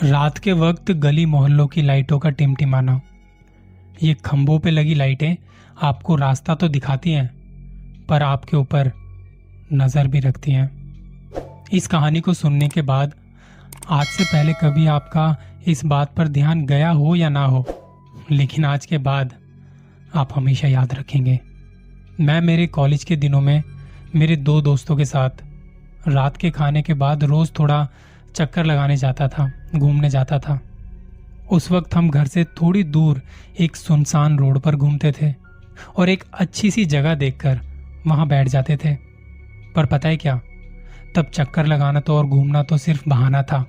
रात के वक्त गली मोहल्लों की लाइटों का टिमटिमाना। ये खंभों पे लगी लाइटें आपको रास्ता तो दिखाती हैं, पर आपके ऊपर नजर भी रखती हैं। इस कहानी को सुनने के बाद आज से पहले कभी आपका इस बात पर ध्यान गया हो या ना हो, लेकिन आज के बाद आप हमेशा याद रखेंगे। मैं मेरे कॉलेज के दिनों में मेरे दो दोस्तों के साथ रात के खाने के बाद रोज थोड़ा चक्कर लगाने जाता था, घूमने जाता था। उस वक्त हम घर से थोड़ी दूर एक सुनसान रोड पर घूमते थे और एक अच्छी सी जगह देखकर वहां बैठ जाते थे। पर पता है क्या, तब चक्कर लगाना तो और घूमना तो सिर्फ बहाना था।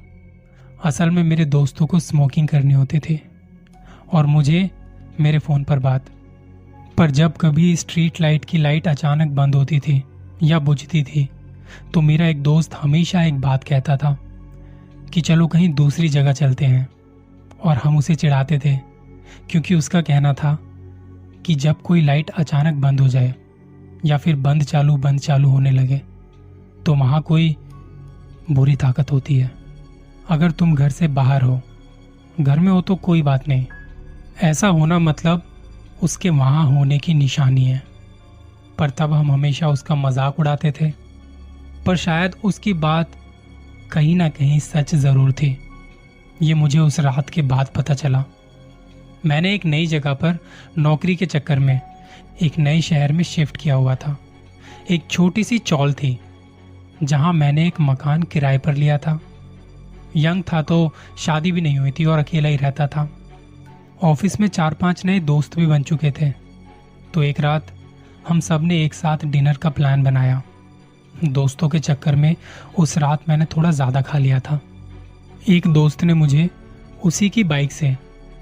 असल में मेरे दोस्तों को स्मोकिंग करनी होती थी और मुझे मेरे फोन पर बात। पर जब कभी स्ट्रीट लाइट की लाइट अचानक बंद होती थी या बुझती थी तो मेरा एक दोस्त हमेशा एक बात कहता था कि चलो कहीं दूसरी जगह चलते हैं। और हम उसे चिढ़ाते थे क्योंकि उसका कहना था कि जब कोई लाइट अचानक बंद हो जाए या फिर बंद चालू होने लगे तो वहां कोई बुरी ताकत होती है। अगर तुम घर से बाहर हो, घर में हो तो कोई बात नहीं, ऐसा होना मतलब उसके वहां होने की निशानी है। पर तब हम हमेशा उसका मजाक उड़ाते थे, पर शायद उसकी बात कहीं ना कहीं सच जरूर थी। ये मुझे उस रात के बाद पता चला। मैंने एक नई जगह पर नौकरी के चक्कर में एक नए शहर में शिफ्ट किया हुआ था। एक छोटी सी चौल थी जहां मैंने एक मकान किराए पर लिया था। यंग था तो शादी भी नहीं हुई थी और अकेला ही रहता था। ऑफिस में 4-5 नए दोस्त भी बन चुके थे। तो एक रात हम सब ने एक साथ डिनर का प्लान बनाया। दोस्तों के चक्कर में उस रात मैंने थोड़ा ज़्यादा खा लिया था। एक दोस्त ने मुझे उसी की बाइक से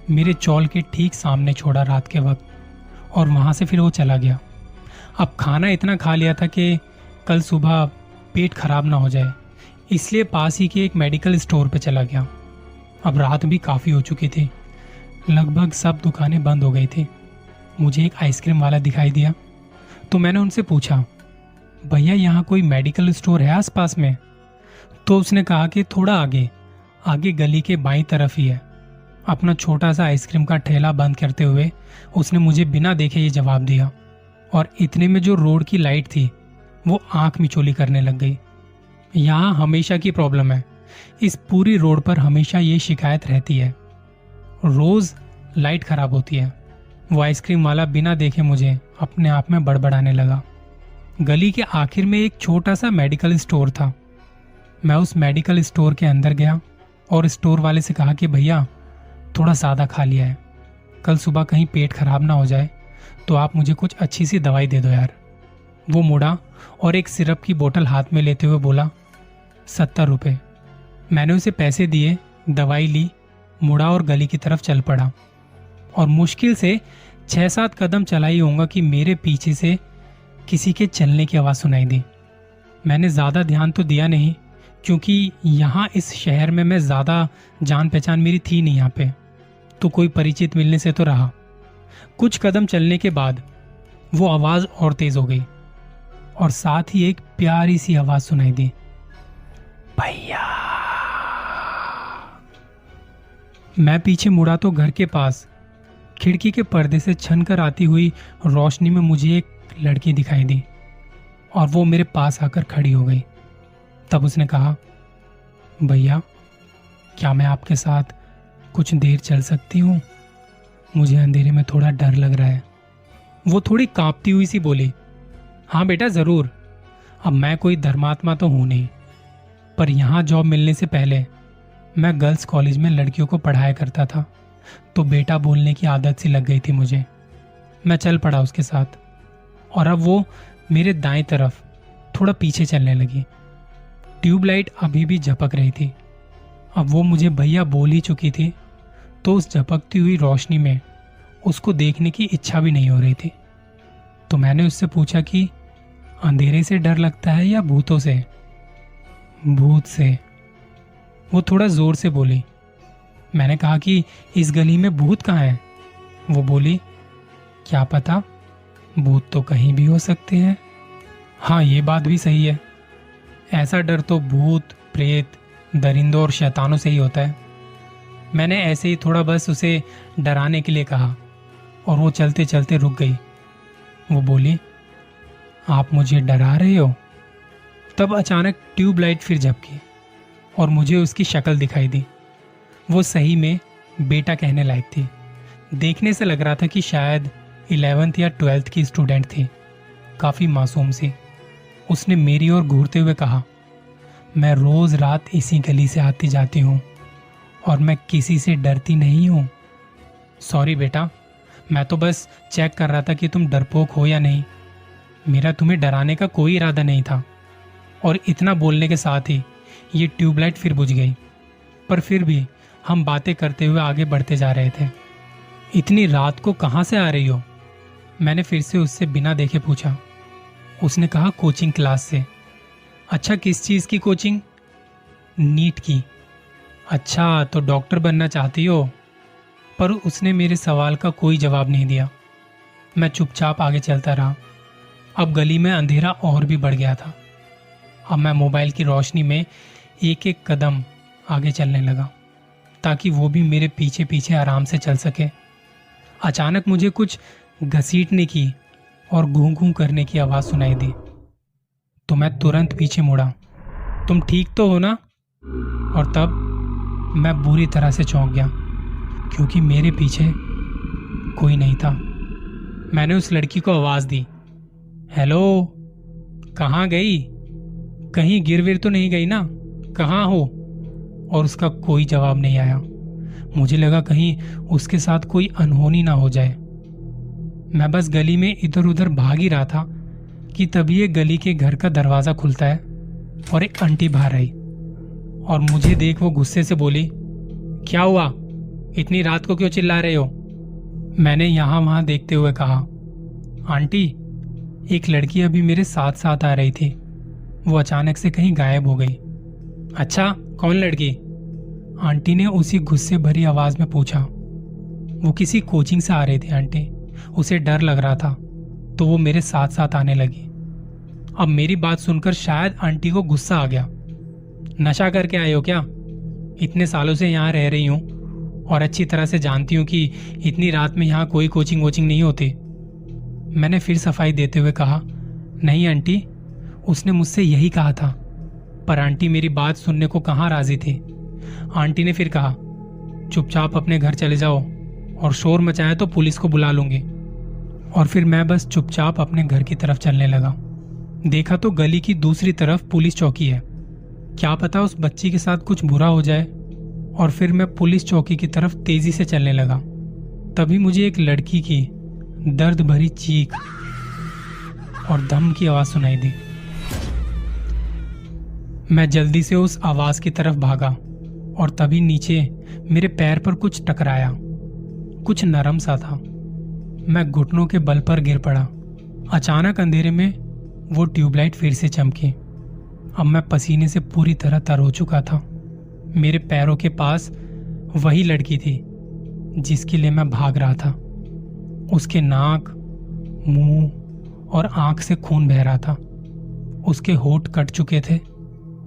मेरे चौल के ठीक सामने छोड़ा रात के वक्त, और वहाँ से फिर वो चला गया। अब खाना इतना खा लिया था कि कल सुबह पेट खराब ना हो जाए, इसलिए पास ही के एक मेडिकल स्टोर पे चला गया। अब रात भी काफ़ी हो चुकी थी, लगभग सब दुकानें बंद हो गई थी। मुझे एक आइसक्रीम वाला दिखाई दिया तो मैंने उनसे पूछा, भैया यहाँ कोई मेडिकल स्टोर है आसपास में? तो उसने कहा कि थोड़ा आगे गली के बाईं तरफ ही है। अपना छोटा सा आइसक्रीम का ठेला बंद करते हुए उसने मुझे बिना देखे ये जवाब दिया, और इतने में जो रोड की लाइट थी वो आंख मिचोली करने लग गई। यहाँ हमेशा की प्रॉब्लम है, इस पूरी रोड पर हमेशा ये शिकायत रहती है, रोज लाइट खराब होती है। वो आइसक्रीम वाला बिना देखे मुझे अपने आप में बड़बड़ाने लगा। गली के आखिर में एक छोटा सा मेडिकल स्टोर था। मैं उस मेडिकल स्टोर के अंदर गया और स्टोर वाले से कहा कि भैया थोड़ा सादा खा लिया है, कल सुबह कहीं पेट खराब ना हो जाए तो आप मुझे कुछ अच्छी सी दवाई दे दो यार। वो मुड़ा और एक सिरप की बोतल हाथ में लेते हुए बोला, 70 रुपये। मैंने उसे पैसे दिए, दवाई ली, मुड़ा और गली की तरफ चल पड़ा। और मुश्किल से 6-7 कदम चला ही होगा कि मेरे पीछे से किसी के चलने की आवाज़ सुनाई दी। मैंने ज़्यादा ध्यान तो दिया नहीं क्योंकि यहाँ इस शहर में मैं ज़्यादा जान पहचान मेरी थी नहीं यहाँ पे, तो कोई परिचित मिलने से तो रहा। कुछ कदम चलने के बाद वो आवाज़ और तेज़ हो गई और साथ ही एक प्यारी सी आवाज़ सुनाई दी, भैया। मैं पीछे मुड़ा तो घर के पास खिड़की के पर्दे से छनकर आती हुई रोशनी में मुझे एक लड़की दिखाई दी और वो मेरे पास आकर खड़ी हो गई। तब उसने कहा, भैया क्या मैं आपके साथ कुछ देर चल सकती हूँ? मुझे अंधेरे में थोड़ा डर लग रहा है। वो थोड़ी कांपती हुई सी बोली, हाँ बेटा ज़रूर। अब मैं कोई धर्मात्मा तो हूँ नहीं, पर यहाँ जॉब मिलने से पहले मैं गर्ल्स कॉलेज में लड़कियों को पढ़ाया करता था, तो बेटा बोलने की आदत सी लग गई थी मुझे। मैं चल पड़ा उसके साथ और अब वो मेरे दाएं तरफ थोड़ा पीछे चलने लगी। ट्यूबलाइट अभी भी झपक रही थी। अब वो मुझे भैया बोल ही चुकी थी, तो उस झपकती हुई रोशनी में उसको देखने की इच्छा भी नहीं हो रही थी। तो मैंने उससे पूछा कि अंधेरे से डर लगता है या भूतों से? भूत से, वो थोड़ा जोर से बोली। मैंने कहा कि इस गली में भूत कहाँ है? वो बोली, क्या पता, भूत तो कहीं भी हो सकते हैं। हाँ, ये बात भी सही है। ऐसा डर तो भूत, प्रेत, दरिंदों और शैतानों से ही होता है। मैंने ऐसे ही थोड़ा बस उसे डराने के लिए कहा और वो चलते चलते रुक गई। वो बोली, आप मुझे डरा रहे हो? तब अचानक ट्यूबलाइट फिर झपकी और मुझे उसकी शक्ल दिखाई दी। वो सही में बेटा कहने लायक थी। देखने से लग रहा था कि शायद 11th या 12th की स्टूडेंट थी, काफी मासूम सी। उसने मेरी ओर घूरते हुए कहा, मैं रोज रात इसी गली से आती जाती हूँ और मैं किसी से डरती नहीं हूँ। सॉरी बेटा, मैं तो बस चेक कर रहा था कि तुम डरपोक हो या नहीं। मेरा तुम्हें डराने का कोई इरादा नहीं था। और इतना बोलने के साथ ही ये ट्यूबलाइट फिर बुझ गई। पर फिर भी हम बातें करते हुए आगे बढ़ते जा रहे थे। इतनी रात को कहाँ से आ रही हो? मैंने फिर से उससे बिना देखे पूछा। उसने कहा, कोचिंग क्लास से। अच्छा, किस चीज़ की कोचिंग? नीट की। अच्छा, तो डॉक्टर बनना चाहती हो? पर उसने मेरे सवाल का कोई जवाब नहीं दिया। मैं चुपचाप आगे चलता रहा। अब गली में अंधेरा और भी बढ़ गया था। अब मैं मोबाइल की रोशनी में एक एक कदम आगे चलने लगा ताकि वो भी मेरे पीछे पीछे आराम से चल सके। अचानक मुझे कुछ घसीटने की और घूं घूं करने की आवाज़ सुनाई दी, तो मैं तुरंत पीछे मुड़ा। तुम ठीक तो हो ना? और तब मैं बुरी तरह से चौंक गया क्योंकि मेरे पीछे कोई नहीं था। मैंने उस लड़की को आवाज़ दी, हेलो, कहाँ गई? कहीं गिर विर तो नहीं गई ना? कहाँ हो? और उसका कोई जवाब नहीं आया। मुझे लगा कहीं उसके साथ कोई अनहोनी ना हो जाए। मैं बस गली में इधर उधर भाग ही रहा था कि तभी एक गली के घर का दरवाजा खुलता है और एक आंटी बाहर आई और मुझे देख वो गुस्से से बोली, क्या हुआ? इतनी रात को क्यों चिल्ला रहे हो? मैंने यहाँ वहाँ देखते हुए कहा, आंटी, एक लड़की अभी मेरे साथ साथ आ रही थी। वो अचानक से कहीं गायब हो गई। अच्छा, कौन लड़की? आंटी ने उसी गुस्से भरी आवाज में पूछा। वो किसी कोचिंग से आ रही थी आंटी। उसे डर लग रहा था तो वो मेरे साथ साथ आने लगी। अब मेरी बात सुनकर शायद आंटी को गुस्सा आ गया। नशा करके आए हो क्या? इतने सालों से यहाँ रह रही हूँ और अच्छी तरह से जानती हूँ कि इतनी रात में यहाँ कोई कोचिंग वोचिंग नहीं होती। मैंने फिर सफाई देते हुए कहा, नहीं आंटी, उसने मुझसे यही कहा था। पर आंटी मेरी बात सुनने को कहाँ राजी थी। आंटी ने फिर कहा, चुपचाप अपने घर चले जाओ और शोर मचाया तो पुलिस को बुला लूंगी। और फिर मैं बस चुपचाप अपने घर की तरफ चलने लगा। देखा तो गली की दूसरी तरफ पुलिस चौकी है। क्या पता उस बच्ची के साथ कुछ बुरा हो जाए। और फिर मैं पुलिस चौकी की तरफ तेजी से चलने लगा। तभी मुझे एक लड़की की दर्द भरी चीख और दम की आवाज सुनाई दी। मैं जल्दी से उस आवाज की तरफ भागा और तभी नीचे मेरे पैर पर कुछ टकराया। कुछ नरम सा था। मैं घुटनों के बल पर गिर पड़ा। अचानक अंधेरे में वो ट्यूबलाइट फिर से चमकी। अब मैं पसीने से पूरी तरह तर हो चुका था। मेरे पैरों के पास वही लड़की थी जिसके लिए मैं भाग रहा था। उसके नाक, मुंह और आंख से खून बह रहा था। उसके होंठ कट चुके थे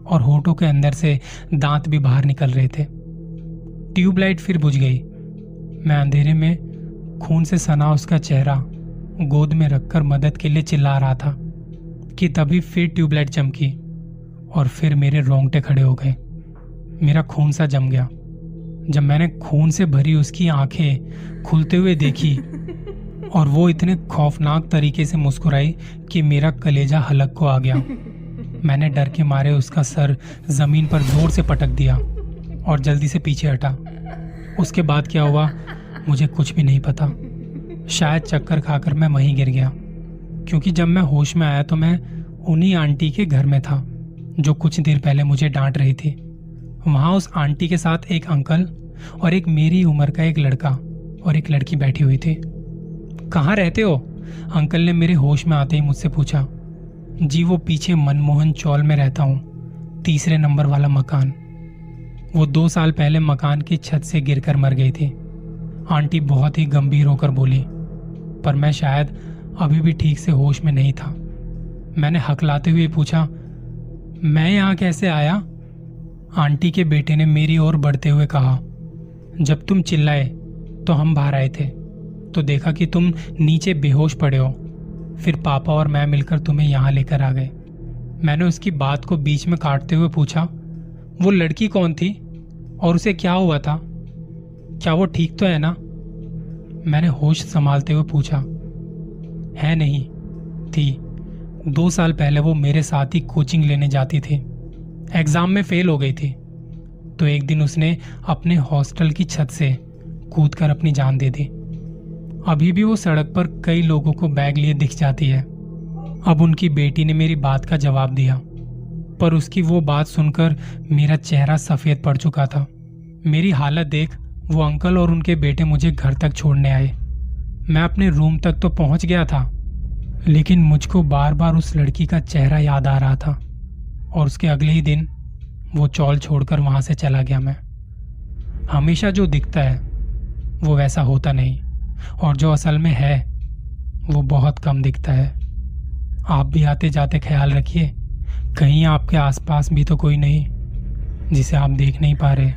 और होठों के अंदर से दांत भी बाहर निकल रहे थे। ट्यूबलाइट फिर बुझ गई। मैं अंधेरे में खून से सना उसका चेहरा गोद में रखकर मदद के लिए चिल्ला रहा था कि तभी फिर ट्यूबलाइट चमकी और फिर मेरे रोंगटे खड़े हो गए। मेरा खून सा जम गया जब मैंने खून से भरी उसकी आंखें खुलते हुए देखी और वो इतने खौफनाक तरीके से मुस्कुराई कि मेरा कलेजा हलक को आ गया। मैंने डर के मारे उसका सर जमीन पर जोर से पटक दिया और जल्दी से पीछे हटा। उसके बाद क्या हुआ मुझे कुछ भी नहीं पता। शायद चक्कर खाकर मैं वहीं गिर गया, क्योंकि जब मैं होश में आया तो मैं उन्हीं आंटी के घर में था जो कुछ देर पहले मुझे डांट रही थी। वहां उस आंटी के साथ एक अंकल और एक मेरी उम्र का एक लड़का और एक लड़की बैठी हुई थी। कहाँ रहते हो? अंकल ने मेरे होश में आते ही मुझसे पूछा। जी, वो पीछे मनमोहन चौल में रहता हूँ, 3 नंबर वाला मकान। वो 2 साल पहले मकान की छत से गिरकर मर गई थी। आंटी बहुत ही गंभीर होकर बोली, पर मैं शायद अभी भी ठीक से होश में नहीं था। मैंने हकलाते हुए पूछा, मैं यहाँ कैसे आया? आंटी के बेटे ने मेरी ओर बढ़ते हुए कहा, जब तुम चिल्लाए तो हम बाहर आए थे, तो देखा कि तुम नीचे बेहोश पड़े हो। फिर पापा और मैं मिलकर तुम्हें यहाँ लेकर आ गए। मैंने उसकी बात को बीच में काटते हुए पूछा, वो लड़की कौन थी और उसे क्या हुआ था? क्या वो ठीक तो है ना? मैंने होश संभालते हुए पूछा। है नहीं, थी। 2 साल पहले वो मेरे साथ ही कोचिंग लेने जाती थी। एग्जाम में फेल हो गई थी, तो एक दिन उसने अपने हॉस्टल की छत से कूदकर अपनी जान दे दी। अभी भी वो सड़क पर कई लोगों को बैग लिए दिख जाती है। अब उनकी बेटी ने मेरी बात का जवाब दिया, पर उसकी वो बात सुनकर मेरा चेहरा सफेद पड़ चुका था। मेरी हालत देख वो अंकल और उनके बेटे मुझे घर तक छोड़ने आए। मैं अपने रूम तक तो पहुंच गया था, लेकिन मुझको बार बार उस लड़की का चेहरा याद आ रहा था, और उसके अगले ही दिन वो चौल छोड़कर वहां से चला गया। मैं हमेशा जो दिखता है वो वैसा होता नहीं, और जो असल में है वो बहुत कम दिखता है। आप भी आते जाते ख्याल रखिए, कहीं आपके आसपास भी तो कोई नहीं जिसे आप देख नहीं पा रहे।